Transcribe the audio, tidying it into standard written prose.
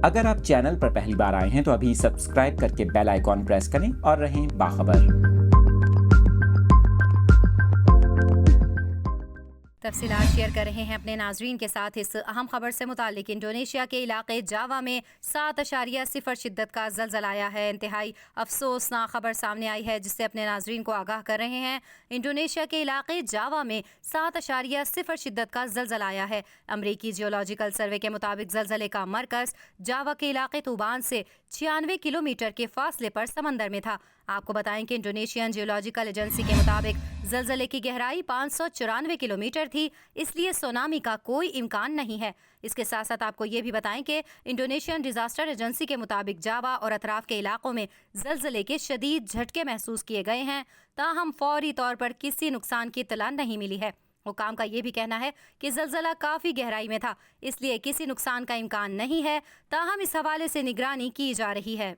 اگر آپ چینل پر پہلی بار آئے ہیں تو ابھی سبسکرائب کر کے بیل آئیکن پریس کریں اور رہیں باخبر۔ تفصیلات شیئر کر رہے ہیں اپنے ناظرین کے ساتھ اس اہم خبر سے متعلق۔ انڈونیشیا کے علاقے جاوا میں 7.0 شدت کا زلزلہ آیا ہے۔ انتہائی افسوسناک خبر سامنے آئی ہے جس سے اپنے ناظرین کو آگاہ کر رہے ہیں۔ انڈونیشیا کے علاقے جاوا میں 7.0 شدت کا زلزلہ آیا ہے۔ امریکی جیولوجیکل سروے کے مطابق زلزلے کا مرکز جاوا کے علاقے توبان سے 96 کلومیٹر کے فاصلے پر سمندر میں تھا۔ آپ کو بتائیں کہ انڈونیشین جیولوجیکل ایجنسی کے مطابق زلزلے کی گہرائی 594 کلومیٹر تھی، اس لیے سونامی کا کوئی امکان نہیں ہے۔ اس کے ساتھ ساتھ آپ کو یہ بھی بتائیں کہ انڈونیشین ڈیزاسٹر ایجنسی کے مطابق جاوا اور اطراف کے علاقوں میں زلزلے کے شدید جھٹکے محسوس کیے گئے ہیں، تاہم فوری طور پر کسی نقصان کی اطلاع نہیں ملی ہے۔ حکام کا یہ بھی کہنا ہے کہ زلزلہ کافی گہرائی میں تھا، اس لیے کسی نقصان کا امکان نہیں ہے، تاہم اس حوالے سے نگرانی کی جا رہی ہے۔